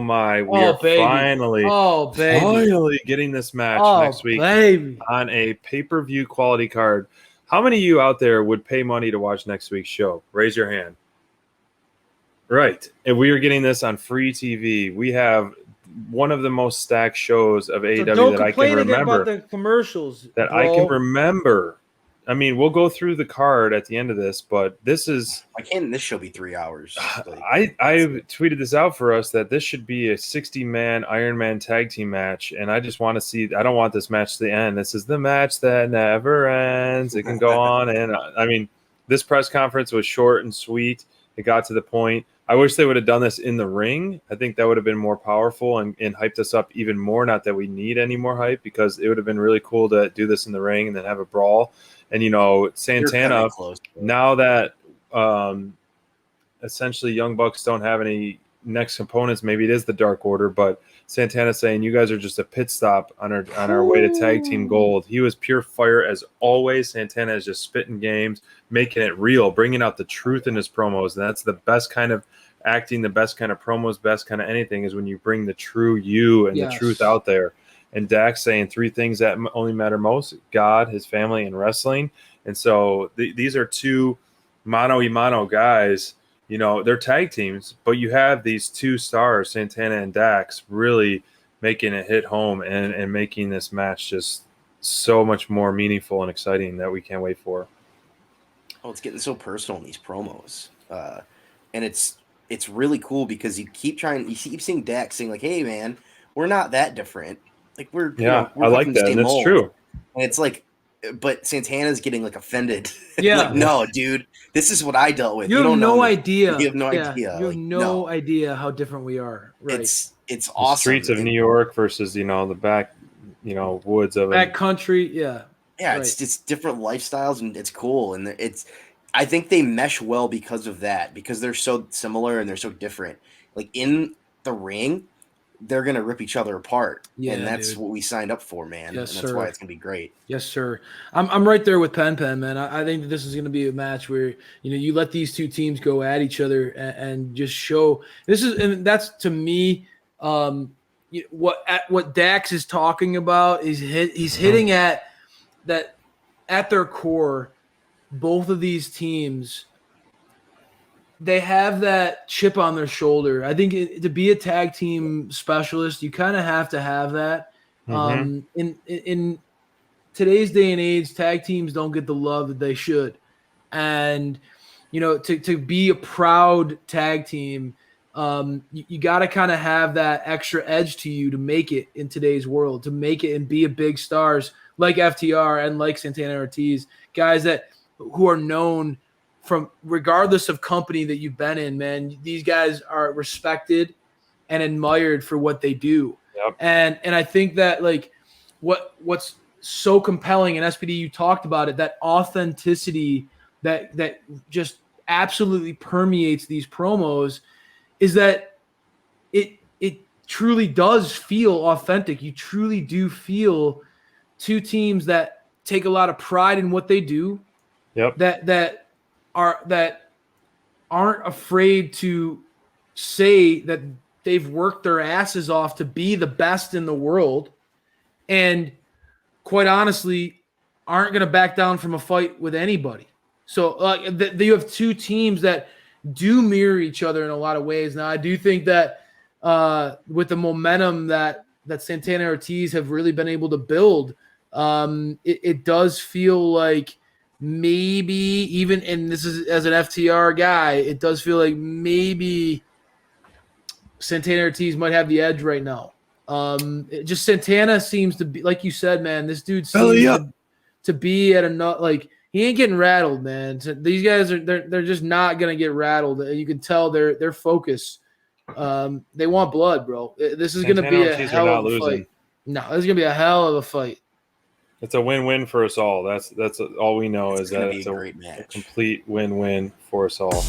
my, we Oh, are baby. finally getting this match next week on a pay-per-view quality card. How many of you out there would pay money to watch next week's show? Raise your hand. Right. And we are getting this on free TV. We have one of the most stacked shows of AEW that I can remember. About the commercials, that bro. I can remember. I mean, we'll go through the card at the end of this, but this is. Why can't this show be 3 hours? I tweeted this out for us that this should be a 60-man Iron Man tag team match, and I just want to see. I don't want this match to end. This is the match that never ends. It can go on, and I mean, this press conference was short and sweet. It got to the point. I wish they would have done this in the ring. I think that would have been more powerful and hyped us up even more. Not that we need any more hype, because it would have been really cool to do this in the ring and then have a brawl. And, you know, Santana, now that essentially Young Bucks don't have any next components, maybe it is the Dark Order, but Santana saying you guys are just a pit stop on our way to tag team gold. He was pure fire as always. Santana is just spitting games, making it real, bringing out the truth in his promos. And that's the best kind of acting, the best kind of promos, best kind of anything is when you bring the true you and the truth out there. And Dax saying 3 things that only matter most: God, his family, and wrestling. And so these are 2 mano-a-mano guys. You know, they're tag teams, but you have these 2 stars, Santana and Dax, really making it hit home and making this match just so much more meaningful and exciting that we can't wait for. Oh, it's getting so personal in these promos. And it's really cool because you keep seeing Dax saying like, hey man, we're not that different. Like we're I like that. And it's true. And it's like, but Santana's getting like offended. Yeah. Like, no, dude, this is what I dealt with. You have no idea. You have no idea. You have no idea how different we are. Right. It's the awesome. Streets of New York versus, you know, the back, you know, woods of back country. Yeah. Yeah. Right. It's different lifestyles and it's cool. And I think they mesh well because of that, because they're so similar and they're so different. Like in the ring, they're going to rip each other apart. Yeah, and that's what we signed up for, man. Yes, and that's why it's going to be great. Yes, sir. I'm right there with Pen, man. I think that this is going to be a match where, you know, you let these 2 teams go at each other and just show this is, and that's to me, what Dax is talking about is he's hitting at that at their core. Both of these teams, they have that chip on their shoulder. I think to be a tag team specialist, you kind of have to have that. In today's day and age, tag teams don't get the love that they should. And, you know, to be a proud tag team, you got to kind of have that extra edge to you to make it in today's world, to make it and be a big stars like FTR and like Santana Ortiz, guys who are known from regardless of company that you've been in, man. These guys are respected and admired for what they do. Yep. And I think that like what's so compelling, and SPD, you talked about it, that authenticity that just absolutely permeates these promos, is that it truly does feel authentic. You truly do feel 2 teams that take a lot of pride in what they do. Yep. That aren't afraid to say that they've worked their asses off to be the best in the world, and quite honestly aren't going to back down from a fight with anybody. So you have 2 teams that do mirror each other in a lot of ways. Now I do think that with the momentum that Santana Ortiz have really been able to build, it does feel like maybe even, and this is as an FTR guy, it does feel like maybe Santana Ortiz might have the edge right now. Just Santana seems to be, like you said, man, this dude seems to be at another, like, he ain't getting rattled, man. So these guys they're just not gonna get rattled. You can tell their focus. They want blood, bro. This is gonna be a hell of a fight. No, this is gonna be a hell of a fight. It's a win-win for us all. That's all we know, is that it's a great match. A complete win-win for us all.